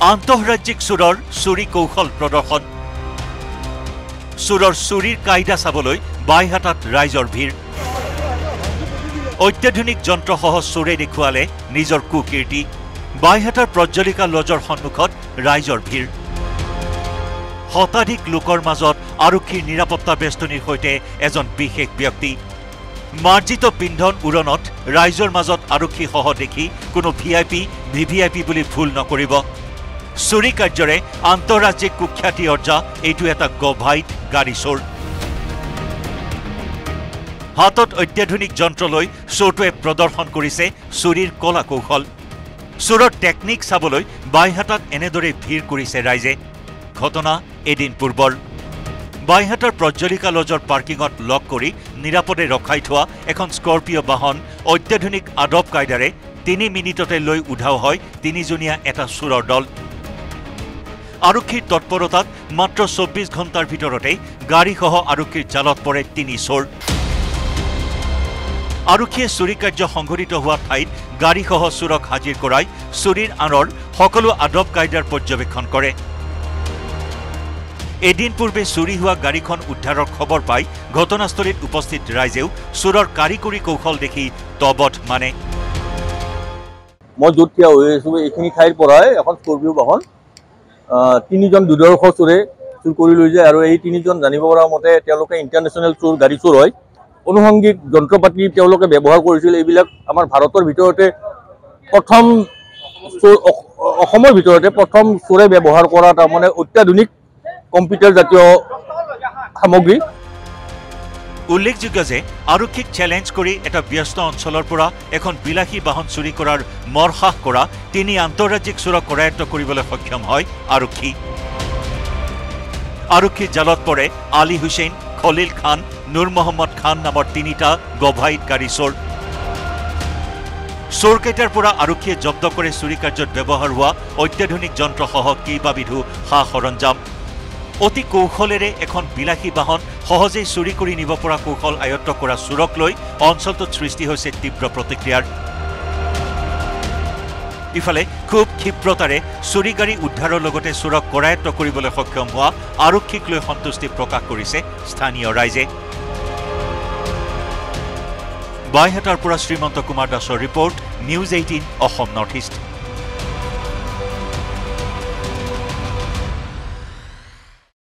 আন্তঃৰাজ্যিক চোৰৰ চুৰি কৌশল প্ৰদৰ্শন চোৰৰ চুৰিৰ কায়দা চাবলৈ বাইহাটাত ৰাইজৰ ভিৰ অত্যাধুনিক যন্ত্ৰসহ চোৰে দেখুৱালে নিজৰ কুকীৰ্তি বাইহাটাৰ প্ৰজ্বলিকা লজৰ সন্মুখত ৰাইজৰ ভিৰ শতাধিক লোকৰ মাজত আৰক্ষীৰ নিৰাপত্তা বেষ্টনীৰ সৈতে এজন বিশেষ ব্যক্তি মাৰ্জিত পিন্ধন উৰণত ৰাইজৰ মাজত আৰক্ষী সহ দেখি কোনো ভিআইপি ভিভিআইপি বুলি ভুল নকৰিব চুৰি কাৰ্যৰে আন্তঃৰাজ্যিক কুখ্যাতি অৰ্জা এইটো এটা গভাইট গাড়ী চোৰ হাতত অত্যাধুনিক যন্ত্ৰ লৈ চোৰটোৱে প্ৰদৰ্শন কৰিছে চুৰিৰ কলা কৌশল চোৰৰ টেকনিক চাবলৈ বাইহাটাত এনেদৰে ভিৰ কৰিছে ৰাইজে ঘটনা এদিন পূৰ্বৰ বাইহাটাৰ প্ৰজ্বলিকা লজৰ পাৰ্কিঙত লক কৰি নিৰাপদে ৰখাই থোৱা এখন স্কৰ্পিঅ' বাহন অত্যাধুনিক আদব কায়দাৰে 3 মিনিটতে লৈ উধাও হয় তিনিজনীয়া এটা চোৰৰ দল আৰক্ষীৰ তৎপৰতাত মাত্ৰ 24 ঘণ্টাৰ ভিতৰতে গাড়ীসহ আৰক্ষীৰ জালত পৰে 3 চোৰ আৰক্ষীয়ে চুৰি কাৰ্য সংঘটিত হোৱা ঠাইত গাড়ীসহ চোৰক হাজিৰ কৰাই চুৰিৰ আঁৰৰ সকলো আদব কায়দাৰ পৰ্যবেক্ষণ কৰে এদিন পূৰ্বে চুৰি হোৱা গাড়ীখন উদ্ধাৰৰ খবৰ পাই ঘটনাস্থলীত উপস্থিত ৰাইজেও চোৰৰ কাৰিকৰী কৌশল দেখি তবধ মানে মই য'ত থিয় হৈ আছো এইখিনি ঠাইৰ পৰাই এখন স্কৰ্পিঅ' বাহন 3জন দুৰ্ধৰ্ষ চোৰে চুৰ কৰি লৈ যায় আৰু এই 3জন জানিব পৰা মতে তেওঁলোকে ইণ্টাৰনেশ্যনেল চোৰ গাড়ী চোৰ হয় অনুষংগিক যন্ত্ৰপাতি তেওঁলোকে ব্যৱহাৰ কৰিছিল এইবিলাক আমাৰ ভাৰতৰ ভিতৰতে প্ৰথম অসমৰ ভিতৰতে প্ৰথম চোৰে ব্যৱহাৰ কৰা তাৰমানে অত্যাধুনিক কম্পিউটাৰ জাতীয় সামগ্ৰী উল্লেখযোগ্য যে আৰক্ষীক চেলেঞ্জ কৰি এটা ব্যস্ত অঞ্চলৰ পৰা এখন বিলাসী বাহন চুৰি কৰাৰ মৰসাহ কৰা 3 আন্তঃৰাজ্যিক চোৰক কৰায়ত্ব কৰিবলৈ সক্ষম হয় আৰক্ষীৰ জালত পৰে আলী হুছেইন খলিল খান নুৰ মহম্মদ খান নামৰ 3টা গভাইট গাড়ী চোৰ চোৰকেইটাৰ পৰা আৰক্ষীয়ে জব্দ কৰে চুৰি কাৰ্যত ব্যৱহাৰ হোৱা অত্যাধুনিক যন্ত্ৰসহ কেইবাবিধো সা সৰঞ্জাম অতি কৌশলেৰে এখন বিলাসী বাহন সহজেই চুৰি কৰি নিব পৰা কৌশল আয়ত্ত কৰা চোৰক লৈ অঞ্চলটোত সৃষ্টি হৈছে তীব্ৰ প্ৰতিক্ৰিয়াৰ ইফালে খুব ক্ষিপ্ৰতাৰে চুৰি গাড়ী উদ্ধাৰৰ লগতে চোৰক কৰায়ত্ত কৰিবলৈ সক্ষম হোৱা আৰক্ষীক লৈ সন্তুষ্টি প্ৰকাশ কৰিছে স্থানীয় ৰাইজে বাইহাটাৰ পৰা শ্ৰীমন্ত কুমাৰ দাসৰ report news 18 Assam north east